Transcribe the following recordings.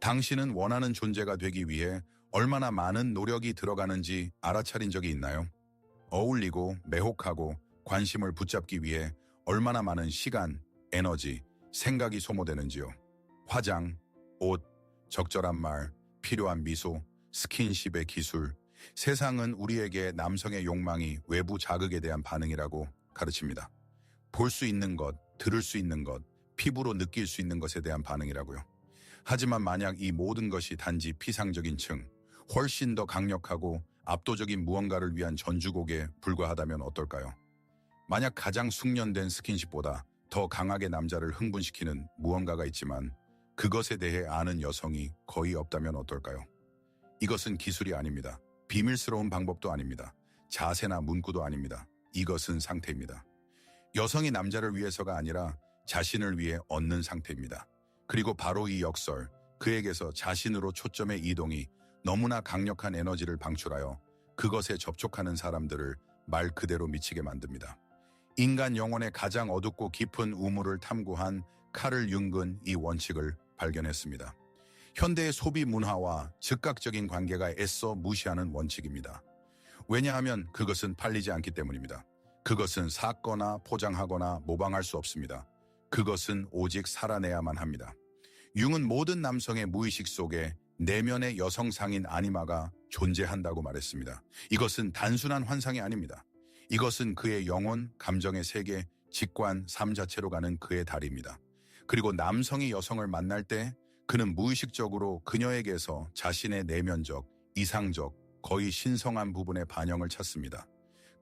당신은 원하는 존재가 되기 위해 얼마나 많은 노력이 들어가는지 알아차린 적이 있나요? 어울리고 매혹하고 관심을 붙잡기 위해 얼마나 많은 시간, 에너지, 생각이 소모되는지요. 화장, 옷, 적절한 말, 필요한 미소, 스킨십의 기술. 세상은 우리에게 남성의 욕망이 외부 자극에 대한 반응이라고 가르칩니다. 볼 수 있는 것, 들을 수 있는 것, 피부로 느낄 수 있는 것에 대한 반응이라고요. 하지만 만약 이 모든 것이 단지 피상적인 층, 훨씬 더 강력하고 압도적인 무언가를 위한 전주곡에 불과하다면 어떨까요? 만약 가장 숙련된 스킨십보다 더 강하게 남자를 흥분시키는 무언가가 있지만 그것에 대해 아는 여성이 거의 없다면 어떨까요? 이것은 기술이 아닙니다. 비밀스러운 방법도 아닙니다. 자세나 문구도 아닙니다. 이것은 상태입니다. 여성이 남자를 위해서가 아니라 자신을 위해 얻는 상태입니다. 그리고 바로 이 역설, 그에게서 자신으로 초점의 이동이 너무나 강력한 에너지를 방출하여 그것에 접촉하는 사람들을 말 그대로 미치게 만듭니다. 인간 영혼의 가장 어둡고 깊은 우물을 탐구한 카를 융근 이 원칙을 발견했습니다. 현대의 소비 문화와 즉각적인 관계가 애써 무시하는 원칙입니다. 왜냐하면 그것은 팔리지 않기 때문입니다. 그것은 샀거나 포장하거나 모방할 수 없습니다. 그것은 오직 살아내야만 합니다. 융은 모든 남성의 무의식 속에 내면의 여성상인 아니마가 존재한다고 말했습니다. 이것은 단순한 환상이 아닙니다. 이것은 그의 영혼, 감정의 세계, 직관, 삶 자체로 가는 그의 다리입니다. 그리고 남성이 여성을 만날 때 그는 무의식적으로 그녀에게서 자신의 내면적, 이상적, 거의 신성한 부분의 반영을 찾습니다.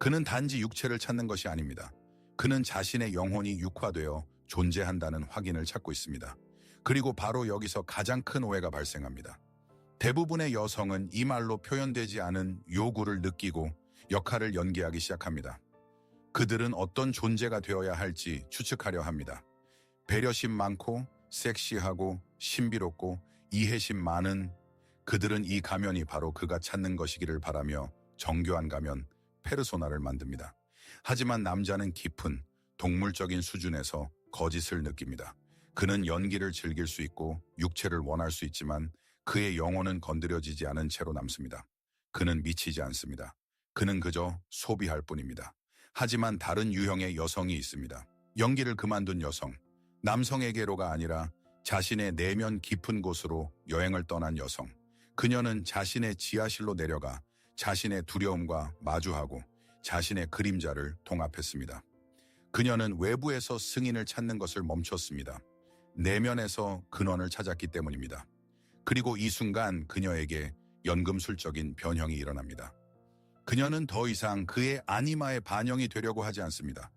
그는 단지 육체를 찾는 것이 아닙니다. 그는 자신의 영혼이 육화되어 존재한다는 확인을 찾고 있습니다. 그리고 바로 여기서 가장 큰 오해가 발생합니다. 대부분의 여성은 이 말로 표현되지 않은 요구를 느끼고 역할을 연기하기 시작합니다. 그들은 어떤 존재가 되어야 할지 추측하려 합니다. 배려심 많고 섹시하고 신비롭고 이해심 많은 그들은 이 가면이 바로 그가 찾는 것이기를 바라며 정교한 가면, 페르소나를 만듭니다. 하지만 남자는 깊은 동물적인 수준에서 거짓을 느낍니다. 그는 연기를 즐길 수 있고 육체를 원할 수 있지만 그의 영혼은 건드려지지 않은 채로 남습니다. 그는 미치지 않습니다. 그는 그저 소비할 뿐입니다. 하지만 다른 유형의 여성이 있습니다. 연기를 그만둔 여성, 남성에게로가 아니라 자신의 내면 깊은 곳으로 여행을 떠난 여성. 그녀는 자신의 지하실로 내려가 자신의 두려움과 마주하고 자신의 그림자를 통합했습니다. 그녀는 외부에서 승인을 찾는 것을 멈췄습니다. 내면에서 근원을 찾았기 때문입니다. 그리고 이 순간 그녀에게 연금술적인 변형이 일어납니다. 그녀는 더 이상 그의 아니마의 반영이 되려고 하지 않습니다.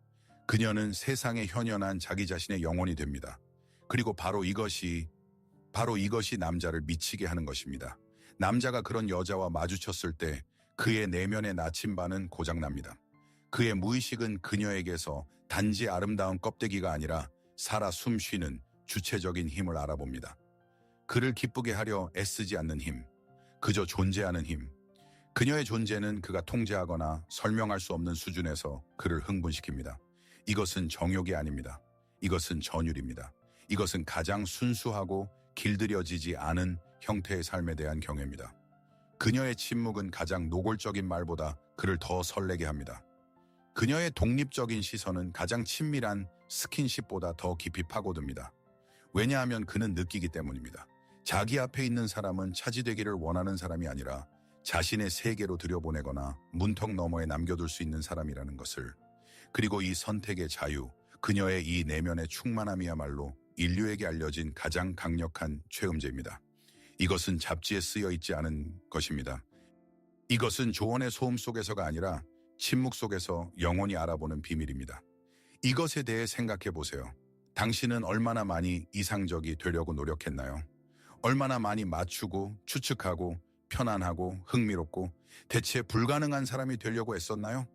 그녀는 세상에 현연한 자기 자신의 영혼이 됩니다. 그리고 바로 이것이 남자를 미치게 하는 것입니다. 남자가 그런 여자와 마주쳤을 때 그의 내면의 나침반은 고장납니다. 그의 무의식은 그녀에게서 단지 아름다운 껍데기가 아니라 살아 숨쉬는 주체적인 힘을 알아봅니다. 그를 기쁘게 하려 애쓰지 않는 힘, 그저 존재하는 힘. 그녀의 존재는 그가 통제하거나 설명할 수 없는 수준에서 그를 흥분시킵니다. 이것은 정욕이 아닙니다. 이것은 전율입니다. 이것은 가장 순수하고 길들여지지 않은 형태의 삶에 대한 경외입니다. 그녀의 침묵은 가장 노골적인 말보다 그를 더 설레게 합니다. 그녀의 독립적인 시선은 가장 친밀한 스킨십보다 더 깊이 파고듭니다. 왜냐하면 그는 느끼기 때문입니다. 자기 앞에 있는 사람은 차지되기를 원하는 사람이 아니라 자신의 세계로 들여보내거나 문턱 너머에 남겨둘 수 있는 사람이라는 것을. 그리고 이 선택의 자유, 그녀의 이 내면의 충만함이야말로 인류에게 알려진 가장 강력한 최음제입니다. 이것은 잡지에 쓰여 있지 않은 것입니다. 이것은 조언의 소음 속에서가 아니라 침묵 속에서 영원히 알아보는 비밀입니다. 이것에 대해 생각해 보세요. 당신은 얼마나 많이 이상적이 되려고 노력했나요? 얼마나 많이 맞추고 추측하고 편안하고 흥미롭고 대체 불가능한 사람이 되려고 애썼나요?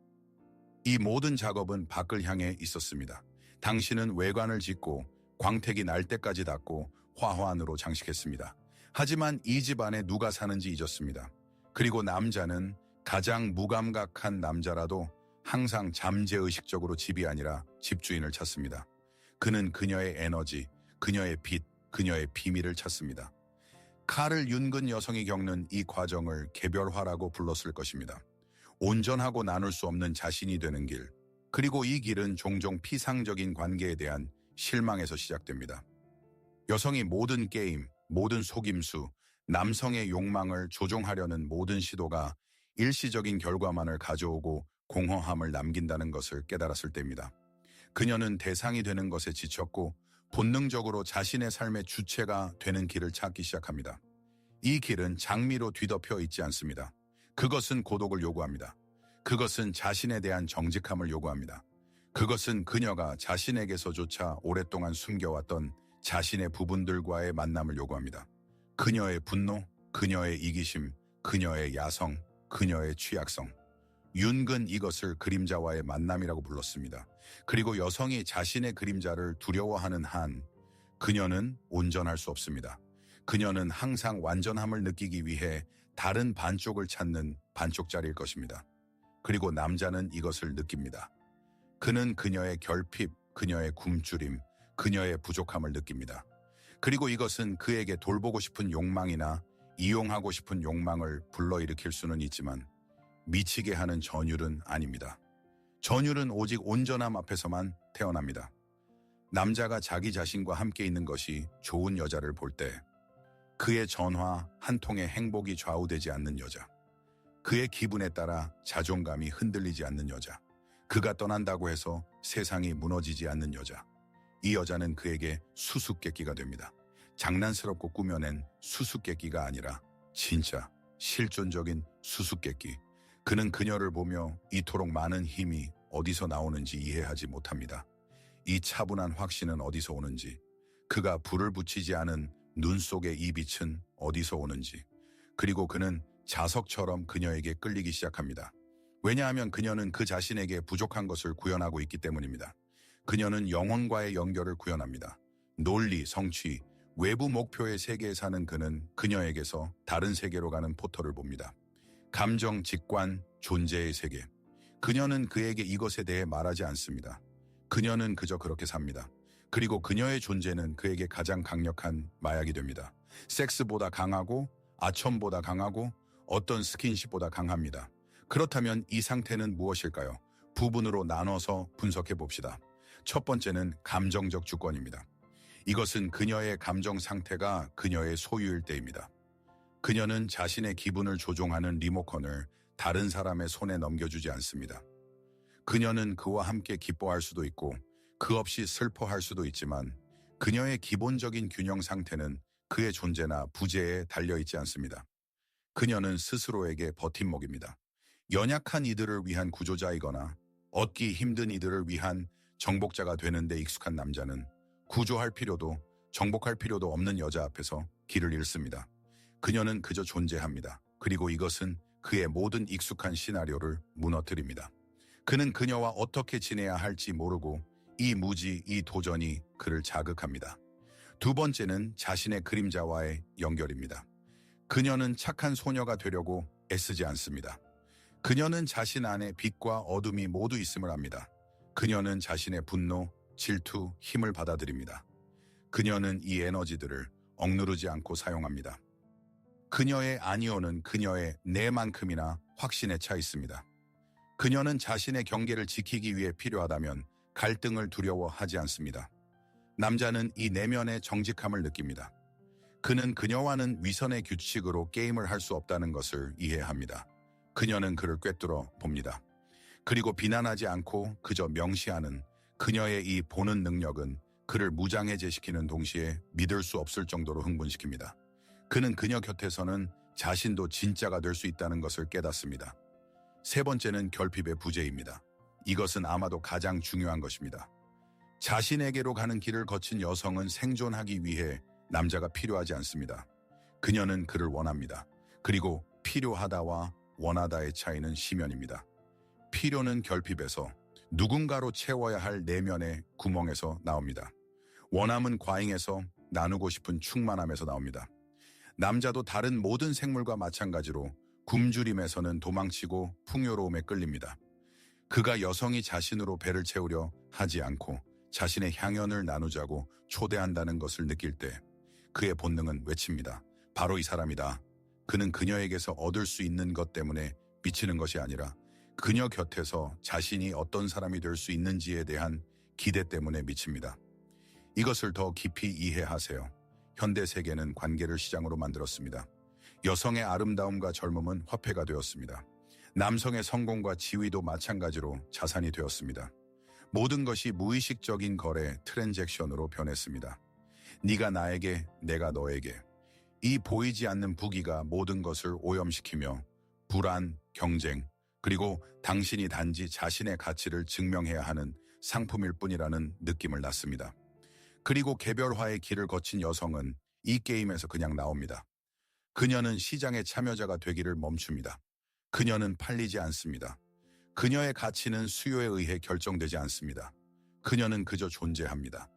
이 모든 작업은 밖을 향해 있었습니다. 당신은 외관을 짓고 광택이 날 때까지 닫고 화환으로 장식했습니다. 하지만 이 집 안에 누가 사는지 잊었습니다. 그리고 남자는 가장 무감각한 남자라도 항상 잠재의식적으로 집이 아니라 집주인을 찾습니다. 그는 그녀의 에너지, 그녀의 빛, 그녀의 비밀을 찾습니다. 카를 윤근 여성이 겪는 이 과정을 개별화라고 불렀을 것입니다. 온전하고 나눌 수 없는 자신이 되는 길. 그리고 이 길은 종종 피상적인 관계에 대한 실망에서 시작됩니다. 여성이 모든 게임, 모든 속임수, 남성의 욕망을 조종하려는 모든 시도가 일시적인 결과만을 가져오고 공허함을 남긴다는 것을 깨달았을 때입니다. 그녀는 대상이 되는 것에 지쳤고 본능적으로 자신의 삶의 주체가 되는 길을 찾기 시작합니다. 이 길은 장미로 뒤덮여 있지 않습니다. 그것은 고독을 요구합니다. 그것은 자신에 대한 정직함을 요구합니다. 그것은 그녀가 자신에게서조차 오랫동안 숨겨왔던 자신의 부분들과의 만남을 요구합니다. 그녀의 분노, 그녀의 이기심, 그녀의 야성, 그녀의 취약성. 윤근 이것을 그림자와의 만남이라고 불렀습니다. 그리고 여성이 자신의 그림자를 두려워하는 한 그녀는 온전할 수 없습니다. 그녀는 항상 완전함을 느끼기 위해 다른 반쪽을 찾는 반쪽짜리일 것입니다. 그리고 남자는 이것을 느낍니다. 그는 그녀의 결핍, 그녀의 굶주림, 그녀의 부족함을 느낍니다. 그리고 이것은 그에게 돌보고 싶은 욕망이나 이용하고 싶은 욕망을 불러일으킬 수는 있지만 미치게 하는 전율은 아닙니다. 전율은 오직 온전함 앞에서만 태어납니다. 남자가 자기 자신과 함께 있는 것이 좋은 여자를 볼 때 그의 전화 한 통의 행복이 좌우되지 않는 여자. 그의 기분에 따라 자존감이 흔들리지 않는 여자. 그가 떠난다고 해서 세상이 무너지지 않는 여자. 이 여자는 그에게 수수께끼가 됩니다. 장난스럽고 꾸며낸 수수께끼가 아니라 진짜 실존적인 수수께끼. 그는 그녀를 보며 이토록 많은 힘이 어디서 나오는지 이해하지 못합니다. 이 차분한 확신은 어디서 오는지, 그가 불을 붙이지 않은 눈 속의 이 빛은 어디서 오는지, 그리고 그는 자석처럼 그녀에게 끌리기 시작합니다. 왜냐하면 그녀는 그 자신에게 부족한 것을 구현하고 있기 때문입니다. 그녀는 영혼과의 연결을 구현합니다. 논리, 성취, 외부 목표의 세계에 사는 그는 그녀에게서 다른 세계로 가는 포터를 봅니다. 감정, 직관, 존재의 세계. 그녀는 그에게 이것에 대해 말하지 않습니다. 그녀는 그저 그렇게 삽니다. 그리고 그녀의 존재는 그에게 가장 강력한 마약이 됩니다. 섹스보다 강하고 아첨보다 강하고 어떤 스킨십보다 강합니다. 그렇다면 이 상태는 무엇일까요? 부분으로 나눠서 분석해 봅시다. 첫 번째는 감정적 주권입니다. 이것은 그녀의 감정 상태가 그녀의 소유일 때입니다. 그녀는 자신의 기분을 조종하는 리모컨을 다른 사람의 손에 넘겨주지 않습니다. 그녀는 그와 함께 기뻐할 수도 있고 그 없이 슬퍼할 수도 있지만 그녀의 기본적인 균형 상태는 그의 존재나 부재에 달려있지 않습니다. 그녀는 스스로에게 버팀목입니다. 연약한 이들을 위한 구조자이거나 얻기 힘든 이들을 위한 정복자가 되는 데 익숙한 남자는 구조할 필요도 정복할 필요도 없는 여자 앞에서 길을 잃습니다. 그녀는 그저 존재합니다. 그리고 이것은 그의 모든 익숙한 시나리오를 무너뜨립니다. 그는 그녀와 어떻게 지내야 할지 모르고 이 무지, 이 도전이 그를 자극합니다. 두 번째는 자신의 그림자와의 연결입니다. 그녀는 착한 소녀가 되려고 애쓰지 않습니다. 그녀는 자신 안에 빛과 어둠이 모두 있음을 압니다. 그녀는 자신의 분노, 질투, 힘을 받아들입니다. 그녀는 이 에너지들을 억누르지 않고 사용합니다. 그녀의 아니오는 그녀의 내만큼이나 확신에 차 있습니다. 그녀는 자신의 경계를 지키기 위해 필요하다면 갈등을 두려워하지 않습니다. 남자는 이 내면의 정직함을 느낍니다. 그는 그녀와는 위선의 규칙으로 게임을 할 수 없다는 것을 이해합니다. 그녀는 그를 꿰뚫어 봅니다. 그리고 비난하지 않고 그저 명시하는 그녀의 이 보는 능력은 그를 무장해제시키는 동시에 믿을 수 없을 정도로 흥분시킵니다. 그는 그녀 곁에서는 자신도 진짜가 될 수 있다는 것을 깨닫습니다. 세 번째는 결핍의 부재입니다. 이것은 아마도 가장 중요한 것입니다. 자신에게로 가는 길을 거친 여성은 생존하기 위해 남자가 필요하지 않습니다. 그녀는 그를 원합니다. 그리고 필요하다와 원하다의 차이는 심연입니다. 필요는 결핍에서 누군가로 채워야 할 내면의 구멍에서 나옵니다. 원함은 과잉에서 나누고 싶은 충만함에서 나옵니다. 남자도 다른 모든 생물과 마찬가지로 굶주림에서는 도망치고 풍요로움에 끌립니다. 그가 여성이 자신으로 배를 채우려 하지 않고 자신의 향연을 나누자고 초대한다는 것을 느낄 때 그의 본능은 외칩니다. 바로 이 사람이다. 그는 그녀에게서 얻을 수 있는 것 때문에 미치는 것이 아니라 그녀 곁에서 자신이 어떤 사람이 될 수 있는지에 대한 기대 때문에 미칩니다. 이것을 더 깊이 이해하세요. 현대 세계는 관계를 시장으로 만들었습니다. 여성의 아름다움과 젊음은 화폐가 되었습니다. 남성의 성공과 지위도 마찬가지로 자산이 되었습니다. 모든 것이 무의식적인 거래, 트랜잭션으로 변했습니다. 네가 나에게, 내가 너에게. 이 보이지 않는 부기가 모든 것을 오염시키며 불안, 경쟁, 그리고 당신이 단지 자신의 가치를 증명해야 하는 상품일 뿐이라는 느낌을 낳습니다. 그리고 개별화의 길을 거친 여성은 이 게임에서 그냥 나옵니다. 그녀는 시장의 참여자가 되기를 멈춥니다. 그녀는 팔리지 않습니다. 그녀의 가치는 수요에 의해 결정되지 않습니다. 그녀는 그저 존재합니다.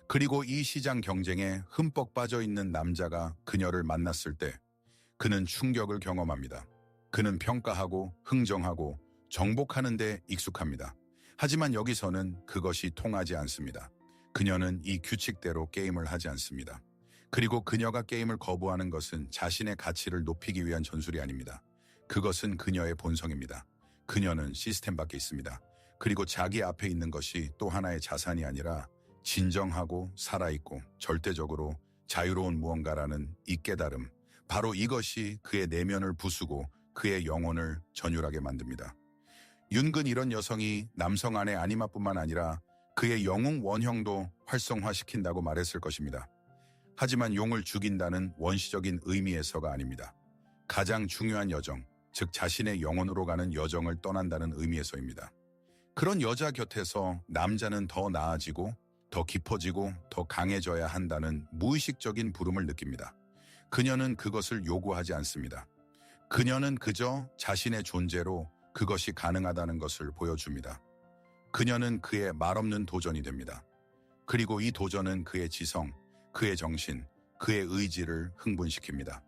그리고 이 시장 경쟁에 흠뻑 빠져 있는 남자가 그녀를 만났을 때 그는 충격을 경험합니다. 그는 평가하고 흥정하고 정복하는 데 익숙합니다. 하지만 여기서는 그것이 통하지 않습니다. 그녀는 이 규칙대로 게임을 하지 않습니다. 그리고 그녀가 게임을 거부하는 것은 자신의 가치를 높이기 위한 전술이 아닙니다. 그것은 그녀의 본성입니다. 그녀는 시스템 밖에 있습니다. 그리고 자기 앞에 있는 것이 또 하나의 자산이 아니라 진정하고 살아있고 절대적으로 자유로운 무언가라는 이 깨달음, 바로 이것이 그의 내면을 부수고 그의 영혼을 전율하게 만듭니다. 윤근 이런 여성이 남성 안의 아니마뿐만 아니라 그의 영웅 원형도 활성화시킨다고 말했을 것입니다. 하지만 용을 죽인다는 원시적인 의미에서가 아닙니다. 가장 중요한 여정, 즉 자신의 영혼으로 가는 여정을 떠난다는 의미에서입니다. 그런 여자 곁에서 남자는 더 나아지고 더 깊어지고 더 강해져야 한다는 무의식적인 부름을 느낍니다. 그녀는 그것을 요구하지 않습니다. 그녀는 그저 자신의 존재로 그것이 가능하다는 것을 보여줍니다. 그녀는 그의 말없는 도전이 됩니다. 그리고 이 도전은 그의 지성, 그의 정신, 그의 의지를 흥분시킵니다.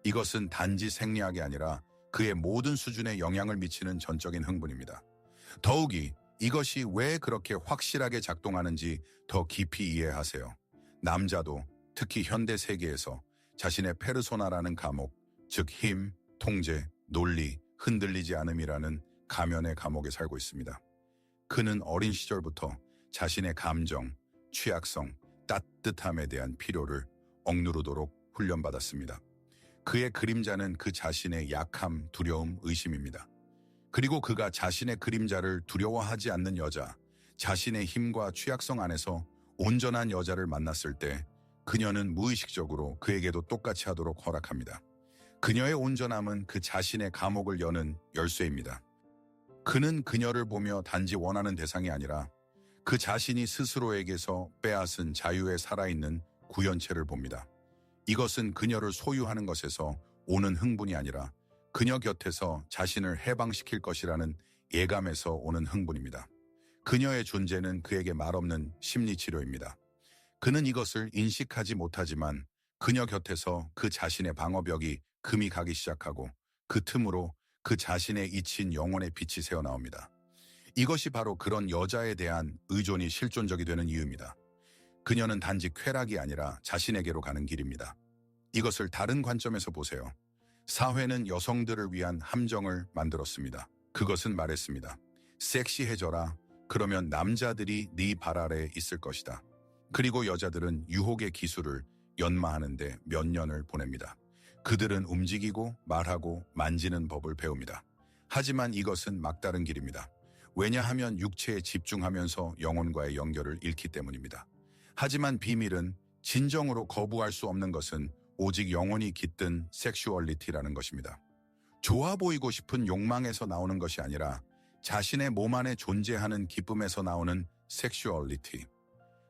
이것은 단지 생리학이 아니라 그의 모든 수준에 영향을 미치는 전적인 흥분입니다. 더욱이 이것이 왜 그렇게 확실하게 작동하는지 더 깊이 이해하세요. 남자도 특히 현대 세계에서 자신의 페르소나라는 감옥, 즉 힘, 통제, 논리, 흔들리지 않음이라는 가면의 감옥에 살고 있습니다. 그는 어린 시절부터 자신의 감정, 취약성, 따뜻함에 대한 필요를 억누르도록 훈련받았습니다. 그의 그림자는 그 자신의 약함, 두려움, 의심입니다. 그리고 그가 자신의 그림자를 두려워하지 않는 여자, 자신의 힘과 취약성 안에서 온전한 여자를 만났을 때 그녀는 무의식적으로 그에게도 똑같이 하도록 허락합니다. 그녀의 온전함은 그 자신의 감옥을 여는 열쇠입니다. 그는 그녀를 보며 단지 원하는 대상이 아니라 그 자신이 스스로에게서 빼앗은 자유에 살아있는 구현체를 봅니다. 이것은 그녀를 소유하는 것에서 오는 흥분이 아니라 그녀 곁에서 자신을 해방시킬 것이라는 예감에서 오는 흥분입니다. 그녀의 존재는 그에게 말없는 심리치료입니다. 그는 이것을 인식하지 못하지만 그녀 곁에서 그 자신의 방어벽이 금이 가기 시작하고 그 틈으로 그 자신의 잊힌 영혼의 빛이 새어나옵니다. 이것이 바로 그런 여자에 대한 의존이 실존적이 되는 이유입니다. 그녀는 단지 쾌락이 아니라 자신에게로 가는 길입니다. 이것을 다른 관점에서 보세요. 사회는 여성들을 위한 함정을 만들었습니다. 그것은 말했습니다. 섹시해져라. 그러면 남자들이 네 발 아래에 있을 것이다. 그리고 여자들은 유혹의 기술을 연마하는데 몇 년을 보냅니다. 그들은 움직이고 말하고 만지는 법을 배웁니다. 하지만 이것은 막다른 길입니다. 왜냐하면 육체에 집중하면서 영혼과의 연결을 잃기 때문입니다. 하지만 비밀은 진정으로 거부할 수 없는 것은 오직 영혼이 깃든 섹슈얼리티라는 것입니다. 좋아 보이고 싶은 욕망에서 나오는 것이 아니라 자신의 몸 안에 존재하는 기쁨에서 나오는 섹슈얼리티.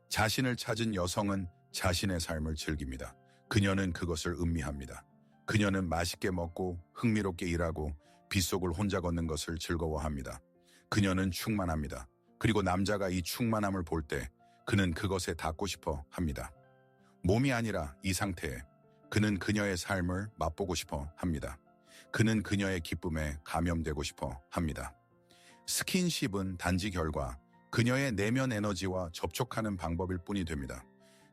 자신을 찾은 여성은 자신의 삶을 즐깁니다. 그녀는 그것을 음미합니다. 그녀는 맛있게 먹고 흥미롭게 일하고 빗속을 혼자 걷는 것을 즐거워합니다. 그녀는 충만합니다. 그리고 남자가 이 충만함을 볼 때 그는 그것에 닿고 싶어 합니다. 몸이 아니라 이 상태에 그는 그녀의 삶을 맛보고 싶어 합니다. 그는 그녀의 기쁨에 감염되고 싶어 합니다. 스킨십은 단지 결과, 그녀의 내면 에너지와 접촉하는 방법일 뿐이 됩니다.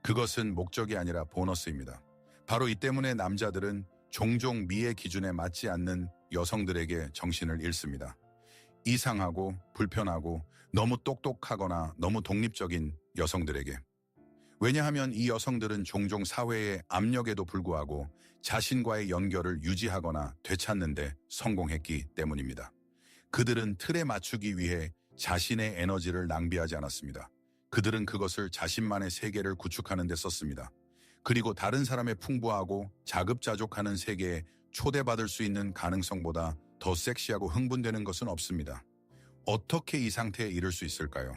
그것은 목적이 아니라 보너스입니다. 바로 이 때문에 남자들은 종종 미의 기준에 맞지 않는 여성들에게 정신을 잃습니다. 이상하고 불편하고 너무 똑똑하거나 너무 독립적인 여성들에게. 왜냐하면 이 여성들은 종종 사회의 압력에도 불구하고 자신과의 연결을 유지하거나 되찾는데 성공했기 때문입니다. 그들은 틀에 맞추기 위해 자신의 에너지를 낭비하지 않았습니다. 그들은 그것을 자신만의 세계를 구축하는 데 썼습니다. 그리고 다른 사람의 풍부하고 자급자족하는 세계에 초대받을 수 있는 가능성보다 더 섹시하고 흥분되는 것은 없습니다. 어떻게 이 상태에 이를 수 있을까요?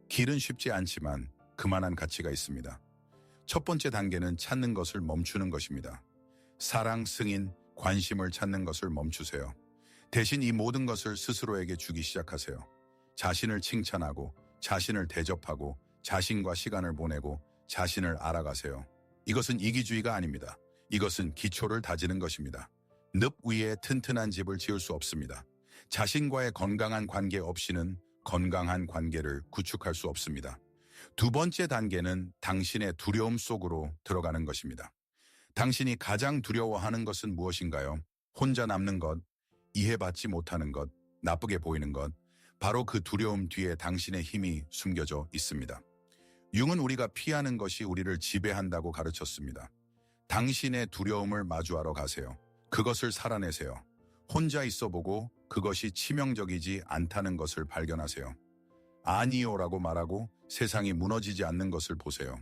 길은 쉽지 않지만 그만한 가치가 있습니다. 첫 번째 단계는 찾는 것을 멈추는 것입니다. 사랑, 승인, 관심을 찾는 것을 멈추세요. 대신 이 모든 것을 스스로에게 주기 시작하세요. 자신을 칭찬하고 자신을 대접하고 자신과 시간을 보내고 자신을 알아가세요. 이것은 이기주의가 아닙니다. 이것은 기초를 다지는 것입니다. 늪 위에 튼튼한 집을 지을 수 없습니다. 자신과의 건강한 관계 없이는 건강한 관계를 구축할 수 없습니다. 두 번째 단계는 당신의 두려움 속으로 들어가는 것입니다. 당신이 가장 두려워하는 것은 무엇인가요? 혼자 남는 것, 이해받지 못하는 것, 나쁘게 보이는 것, 바로 그 두려움 뒤에 당신의 힘이 숨겨져 있습니다. 융은 우리가 피하는 것이 우리를 지배한다고 가르쳤습니다. 당신의 두려움을 마주하러 가세요. 그것을 살아내세요. 혼자 있어보고 그것이 치명적이지 않다는 것을 발견하세요. 아니요라고 말하고 세상이 무너지지 않는 것을 보세요.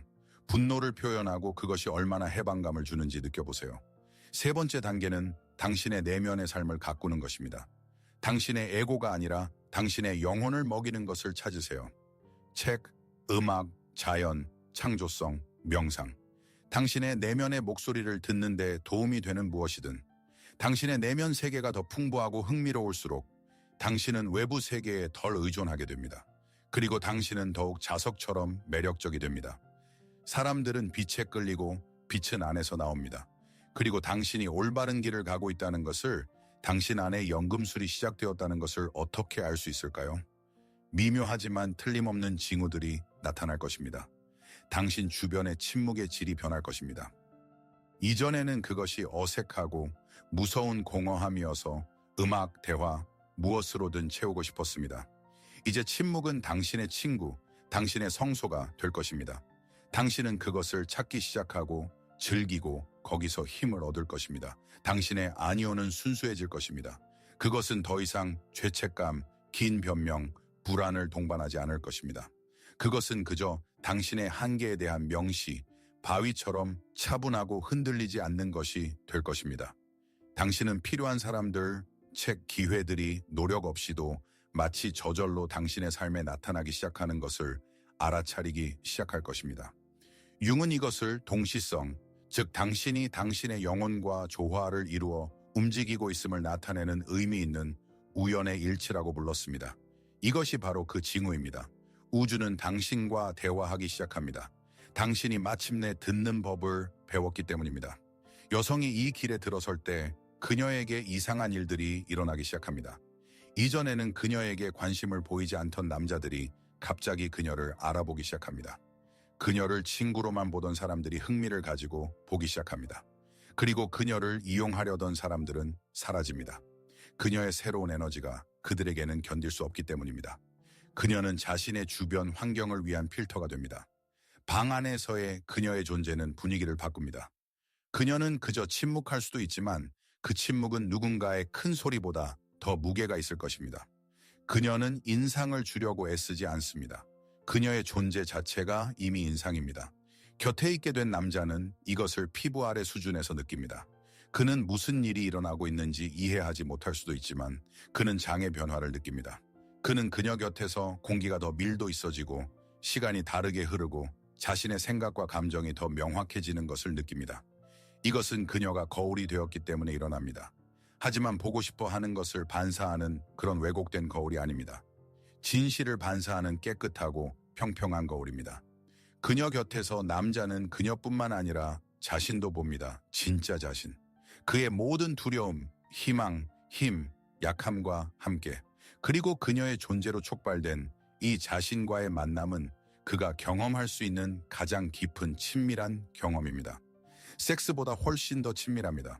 분노를 표현하고 그것이 얼마나 해방감을 주는지 느껴보세요. 세 번째 단계는 당신의 내면의 삶을 가꾸는 것입니다. 당신의 에고가 아니라 당신의 영혼을 먹이는 것을 찾으세요. 책, 음악, 자연, 창조성, 명상. 당신의 내면의 목소리를 듣는 데 도움이 되는 무엇이든 당신의 내면 세계가 더 풍부하고 흥미로울수록 당신은 외부 세계에 덜 의존하게 됩니다. 그리고 당신은 더욱 자석처럼 매력적이 됩니다. 사람들은 빛에 끌리고 빛은 안에서 나옵니다. 그리고 당신이 올바른 길을 가고 있다는 것을, 당신 안에 연금술이 시작되었다는 것을 어떻게 알 수 있을까요? 미묘하지만 틀림없는 징후들이 나타날 것입니다. 당신 주변의 침묵의 질이 변할 것입니다. 이전에는 그것이 어색하고 무서운 공허함이어서 음악, 대화, 무엇으로든 채우고 싶었습니다. 이제 침묵은 당신의 친구, 당신의 성소가 될 것입니다. 당신은 그것을 찾기 시작하고 즐기고 거기서 힘을 얻을 것입니다. 당신의 아니오는 순수해질 것입니다. 그것은 더 이상 죄책감, 긴 변명, 불안을 동반하지 않을 것입니다. 그것은 그저 당신의 한계에 대한 명시, 바위처럼 차분하고 흔들리지 않는 것이 될 것입니다. 당신은 필요한 사람들, 책, 기회들이 노력 없이도 마치 저절로 당신의 삶에 나타나기 시작하는 것을 알아차리기 시작할 것입니다. 융은 이것을 동시성, 즉 당신이 당신의 영혼과 조화를 이루어 움직이고 있음을 나타내는 의미 있는 우연의 일치라고 불렀습니다. 이것이 바로 그 징후입니다. 우주는 당신과 대화하기 시작합니다. 당신이 마침내 듣는 법을 배웠기 때문입니다. 여성이 이 길에 들어설 때 그녀에게 이상한 일들이 일어나기 시작합니다. 이전에는 그녀에게 관심을 보이지 않던 남자들이 갑자기 그녀를 알아보기 시작합니다. 그녀를 친구로만 보던 사람들이 흥미를 가지고 보기 시작합니다. 그리고 그녀를 이용하려던 사람들은 사라집니다. 그녀의 새로운 에너지가 그들에게는 견딜 수 없기 때문입니다. 그녀는 자신의 주변 환경을 위한 필터가 됩니다. 방 안에서의 그녀의 존재는 분위기를 바꿉니다. 그녀는 그저 침묵할 수도 있지만 그 침묵은 누군가의 큰 소리보다 더 무게가 있을 것입니다. 그녀는 인상을 주려고 애쓰지 않습니다. 그녀의 존재 자체가 이미 인상입니다. 곁에 있게 된 남자는 이것을 피부 아래 수준에서 느낍니다. 그는 무슨 일이 일어나고 있는지 이해하지 못할 수도 있지만 그는 장의 변화를 느낍니다. 그는 그녀 곁에서 공기가 더 밀도 있어지고 시간이 다르게 흐르고 자신의 생각과 감정이 더 명확해지는 것을 느낍니다. 이것은 그녀가 거울이 되었기 때문에 일어납니다. 하지만 보고 싶어 하는 것을 반사하는 그런 왜곡된 거울이 아닙니다. 진실을 반사하는 깨끗하고 평평한 거울입니다. 그녀 곁에서 남자는 그녀뿐만 아니라 자신도 봅니다. 진짜 자신. 그의 모든 두려움, 희망, 힘, 약함과 함께. 그리고 그녀의 존재로 촉발된 이 자신과의 만남은 그가 경험할 수 있는 가장 깊은 친밀한 경험입니다. 섹스보다 훨씬 더 친밀합니다.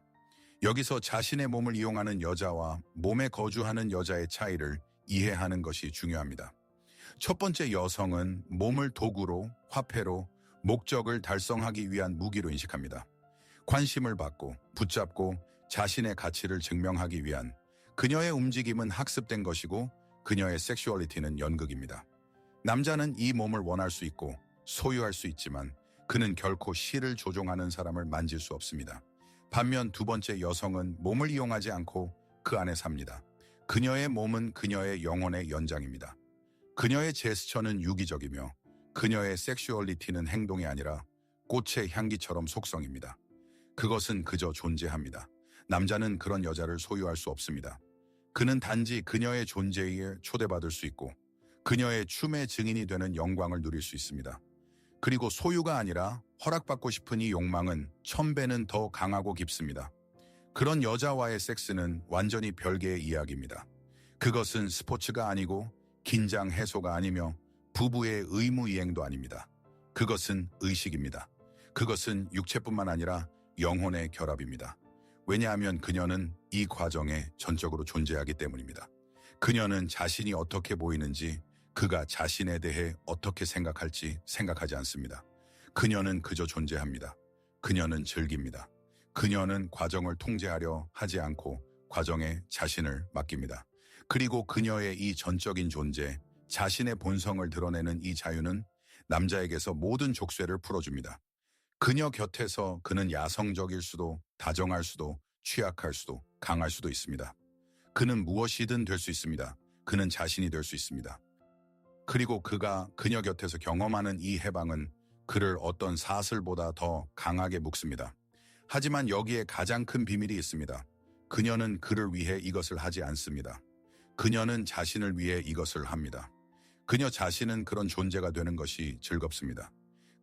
여기서 자신의 몸을 이용하는 여자와 몸에 거주하는 여자의 차이를 이해하는 것이 중요합니다. 첫 번째, 여성은 몸을 도구로, 화폐로, 목적을 달성하기 위한 무기로 인식합니다. 관심을 받고 붙잡고 자신의 가치를 증명하기 위한 그녀의 움직임은 학습된 것이고 그녀의 섹슈얼리티는 연극입니다. 남자는 이 몸을 원할 수 있고 소유할 수 있지만 그는 결코 실을 조종하는 사람을 만질 수 없습니다. 반면 두 번째, 여성은 몸을 이용하지 않고 그 안에 삽니다. 그녀의 몸은 그녀의 영혼의 연장입니다. 그녀의 제스처는 유기적이며 그녀의 섹슈얼리티는 행동이 아니라 꽃의 향기처럼 속성입니다. 그것은 그저 존재합니다. 남자는 그런 여자를 소유할 수 없습니다. 그는 단지 그녀의 존재에 초대받을 수 있고 그녀의 춤의 증인이 되는 영광을 누릴 수 있습니다. 그리고 소유가 아니라 허락받고 싶은 이 욕망은 1000배는 더 강하고 깊습니다. 그런 여자와의 섹스는 완전히 별개의 이야기입니다. 그것은 스포츠가 아니고 긴장 해소가 아니며 부부의 의무이행도 아닙니다. 그것은 의식입니다. 그것은 육체뿐만 아니라 영혼의 결합입니다. 왜냐하면 그녀는 이 과정에 전적으로 존재하기 때문입니다. 그녀는 자신이 어떻게 보이는지, 그가 자신에 대해 어떻게 생각할지 생각하지 않습니다. 그녀는 그저 존재합니다. 그녀는 즐깁니다. 그녀는 과정을 통제하려 하지 않고 과정에 자신을 맡깁니다. 그리고 그녀의 이 전적인 존재, 자신의 본성을 드러내는 이 자유는 남자에게서 모든 족쇄를 풀어줍니다. 그녀 곁에서 그는 야성적일 수도, 다정할 수도, 취약할 수도, 강할 수도 있습니다. 그는 무엇이든 될 수 있습니다. 그는 자신이 될 수 있습니다. 그리고 그가 그녀 곁에서 경험하는 이 해방은 그를 어떤 사슬보다 더 강하게 묶습니다. 하지만 여기에 가장 큰 비밀이 있습니다. 그녀는 그를 위해 이것을 하지 않습니다. 그녀는 자신을 위해 이것을 합니다. 그녀 자신은 그런 존재가 되는 것이 즐겁습니다.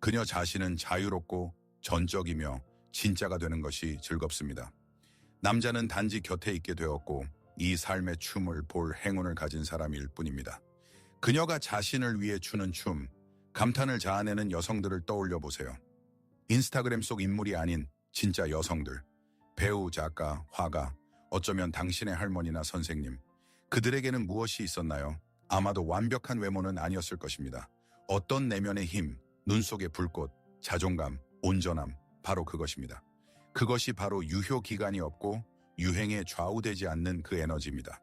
그녀 자신은 자유롭고 전적이며 진짜가 되는 것이 즐겁습니다. 남자는 단지 곁에 있게 되었고 이 삶의 춤을 볼 행운을 가진 사람일 뿐입니다. 그녀가 자신을 위해 추는 춤, 감탄을 자아내는 여성들을 떠올려 보세요. 인스타그램 속 인물이 아닌 진짜 여성들, 배우, 작가, 화가, 어쩌면 당신의 할머니나 선생님, 그들에게는 무엇이 있었나요? 아마도 완벽한 외모는 아니었을 것입니다. 어떤 내면의 힘, 눈 속의 불꽃, 자존감, 온전함, 바로 그것입니다. 그것이 바로 유효 기간이 없고 유행에 좌우되지 않는 그 에너지입니다.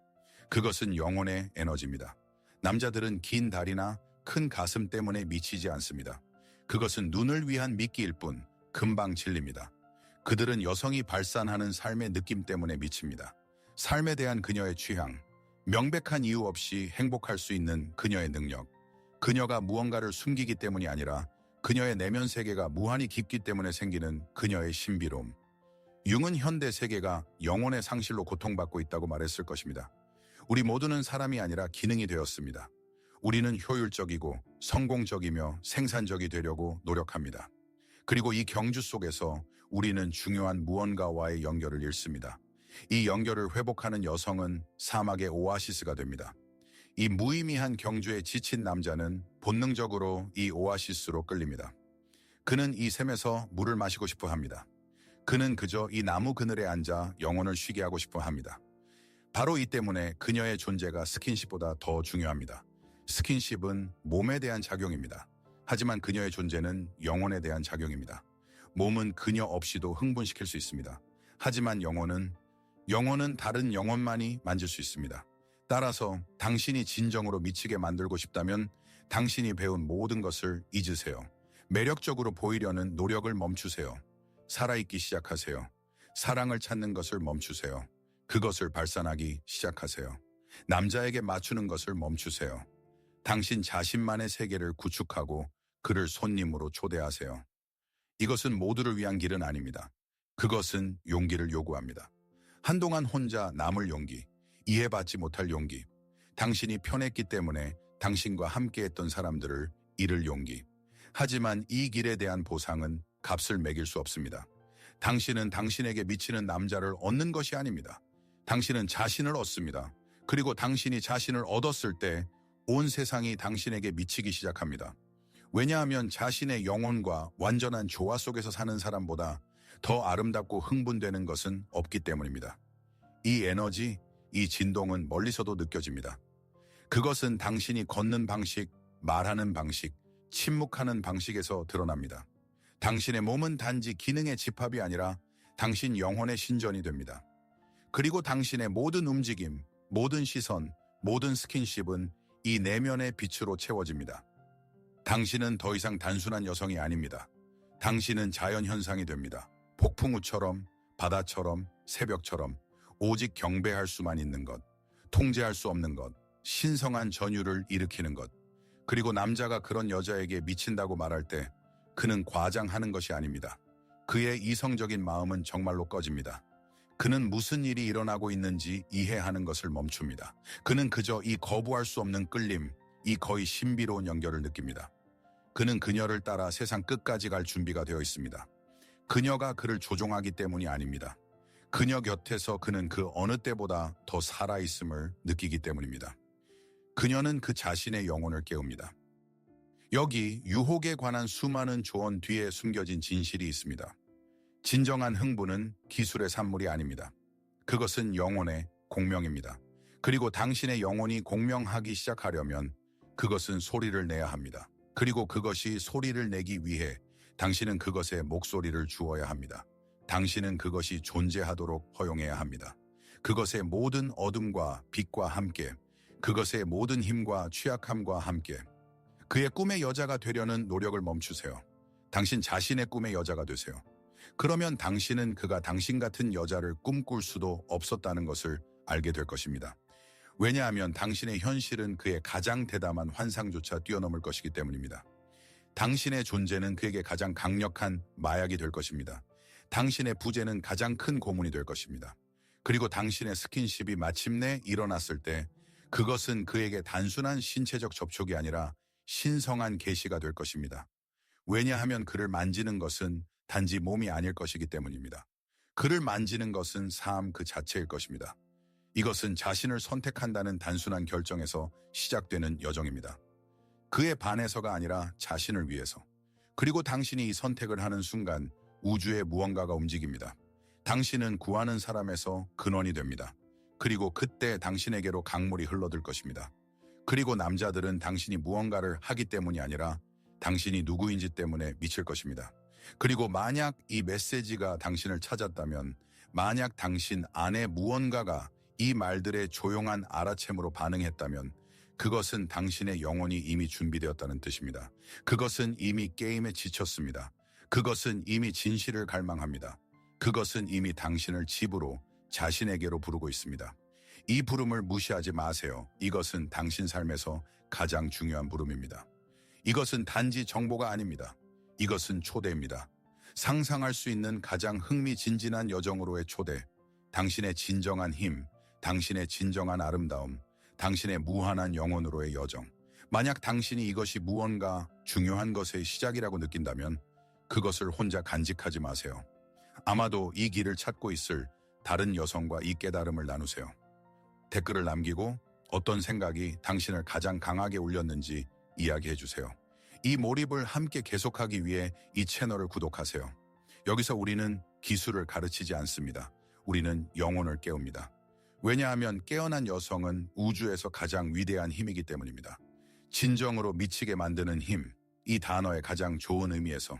그것은 영혼의 에너지입니다. 남자들은 긴 다리나 큰 가슴 때문에 미치지 않습니다. 그것은 눈을 위한 미끼일 뿐 금방 질립니다. 그들은 여성이 발산하는 삶의 느낌 때문에 미칩니다. 삶에 대한 그녀의 취향, 명백한 이유 없이 행복할 수 있는 그녀의 능력, 그녀가 무언가를 숨기기 때문이 아니라 그녀의 내면 세계가 무한히 깊기 때문에 생기는 그녀의 신비로움. 융은 현대 세계가 영혼의 상실로 고통받고 있다고 말했을 것입니다. 우리 모두는 사람이 아니라 기능이 되었습니다. 우리는 효율적이고 성공적이며 생산적이 되려고 노력합니다. 그리고 이 경주 속에서 우리는 중요한 무언가와의 연결을 잃습니다. 이 연결을 회복하는 여성은 사막의 오아시스가 됩니다. 이 무의미한 경주에 지친 남자는 본능적으로 이 오아시스로 끌립니다. 그는 이 샘에서 물을 마시고 싶어 합니다. 그는 그저 이 나무 그늘에 앉아 영혼을 쉬게 하고 싶어 합니다. 바로 이 때문에 그녀의 존재가 스킨십보다 더 중요합니다. 스킨십은 몸에 대한 작용입니다. 하지만 그녀의 존재는 영혼에 대한 작용입니다. 몸은 그녀 없이도 흥분시킬 수 있습니다. 하지만 영혼은 다른 영혼만이 만질 수 있습니다. 따라서 당신이 진정으로 미치게 만들고 싶다면 당신이 배운 모든 것을 잊으세요. 매력적으로 보이려는 노력을 멈추세요. 살아있기 시작하세요. 사랑을 찾는 것을 멈추세요. 그것을 발산하기 시작하세요. 남자에게 맞추는 것을 멈추세요. 당신 자신만의 세계를 구축하고 그를 손님으로 초대하세요. 이것은 모두를 위한 길은 아닙니다. 그것은 용기를 요구합니다. 한동안 혼자 남을 용기, 이해받지 못할 용기, 당신이 편했기 때문에 당신과 함께했던 사람들을 잃을 용기. 하지만 이 길에 대한 보상은 값을 매길 수 없습니다. 당신은 당신에게 미치는 남자를 얻는 것이 아닙니다. 당신은 자신을 얻습니다. 그리고 당신이 자신을 얻었을 때 온 세상이 당신에게 미치기 시작합니다. 왜냐하면 자신의 영혼과 완전한 조화 속에서 사는 사람보다 더 아름답고 흥분되는 것은 없기 때문입니다. 이 에너지, 이 진동은 멀리서도 느껴집니다. 그것은 당신이 걷는 방식, 말하는 방식, 침묵하는 방식에서 드러납니다. 당신의 몸은 단지 기능의 집합이 아니라 당신 영혼의 신전이 됩니다. 그리고 당신의 모든 움직임, 모든 시선, 모든 스킨십은 이 내면의 빛으로 채워집니다. 당신은 더 이상 단순한 여성이 아닙니다. 당신은 자연현상이 됩니다. 폭풍우처럼, 바다처럼, 새벽처럼 오직 경배할 수만 있는 것, 통제할 수 없는 것, 신성한 전율을 일으키는 것. 그리고 남자가 그런 여자에게 미친다고 말할 때 그는 과장하는 것이 아닙니다. 그의 이성적인 마음은 정말로 꺼집니다. 그는 무슨 일이 일어나고 있는지 이해하는 것을 멈춥니다. 그는 그저 이 거부할 수 없는 끌림, 이 거의 신비로운 연결을 느낍니다. 그는 그녀를 따라 세상 끝까지 갈 준비가 되어 있습니다. 그녀가 그를 조종하기 때문이 아닙니다. 그녀 곁에서 그는 그 어느 때보다 더 살아있음을 느끼기 때문입니다. 그녀는 그 자신의 영혼을 깨웁니다. 여기 유혹에 관한 수많은 조언 뒤에 숨겨진 진실이 있습니다. 진정한 흥분은 기술의 산물이 아닙니다. 그것은 영혼의 공명입니다. 그리고 당신의 영혼이 공명하기 시작하려면 그것은 소리를 내야 합니다. 그리고 그것이 소리를 내기 위해 당신은 그것에 목소리를 주어야 합니다. 당신은 그것이 존재하도록 허용해야 합니다. 그것의 모든 어둠과 빛과 함께, 그것의 모든 힘과 취약함과 함께. 그의 꿈의 여자가 되려는 노력을 멈추세요. 당신 자신의 꿈의 여자가 되세요. 그러면 당신은 그가 당신 같은 여자를 꿈꿀 수도 없었다는 것을 알게 될 것입니다. 왜냐하면 당신의 현실은 그의 가장 대담한 환상조차 뛰어넘을 것이기 때문입니다. 당신의 존재는 그에게 가장 강력한 마약이 될 것입니다. 당신의 부재는 가장 큰 고문이 될 것입니다. 그리고 당신의 스킨십이 마침내 일어났을 때 그것은 그에게 단순한 신체적 접촉이 아니라 신성한 계시가 될 것입니다. 왜냐하면 그를 만지는 것은 단지 몸이 아닐 것이기 때문입니다. 그를 만지는 것은 삶 그 자체일 것입니다. 이것은 자신을 선택한다는 단순한 결정에서 시작되는 여정입니다. 그에 반해서가 아니라 자신을 위해서. 그리고 당신이 이 선택을 하는 순간 우주의 무언가가 움직입니다. 당신은 구하는 사람에서 근원이 됩니다. 그리고 그때 당신에게로 강물이 흘러들 것입니다. 그리고 남자들은 당신이 무언가를 하기 때문이 아니라 당신이 누구인지 때문에 미칠 것입니다. 그리고 만약 이 메시지가 당신을 찾았다면, 만약 당신 안에 무언가가 이 말들의 조용한 알아챔으로 반응했다면 그것은 당신의 영혼이 이미 준비되었다는 뜻입니다. 그것은 이미 게임에 지쳤습니다. 그것은 이미 진실을 갈망합니다. 그것은 이미 당신을 집으로, 자신에게로 부르고 있습니다. 이 부름을 무시하지 마세요. 이것은 당신 삶에서 가장 중요한 부름입니다. 이것은 단지 정보가 아닙니다. 이것은 초대입니다. 상상할 수 있는 가장 흥미진진한 여정으로의 초대. 당신의 진정한 힘, 당신의 진정한 아름다움, 당신의 무한한 영혼으로의 여정. 만약 당신이 이것이 무언가 중요한 것의 시작이라고 느낀다면 그것을 혼자 간직하지 마세요. 아마도 이 길을 찾고 있을 다른 여성과 이 깨달음을 나누세요. 댓글을 남기고 어떤 생각이 당신을 가장 강하게 울렸는지 이야기해 주세요. 이 몰입을 함께 계속하기 위해 이 채널을 구독하세요. 여기서 우리는 기술을 가르치지 않습니다. 우리는 영혼을 깨웁니다. 왜냐하면 깨어난 여성은 우주에서 가장 위대한 힘이기 때문입니다. 진정으로 미치게 만드는 힘, 이 단어의 가장 좋은 의미에서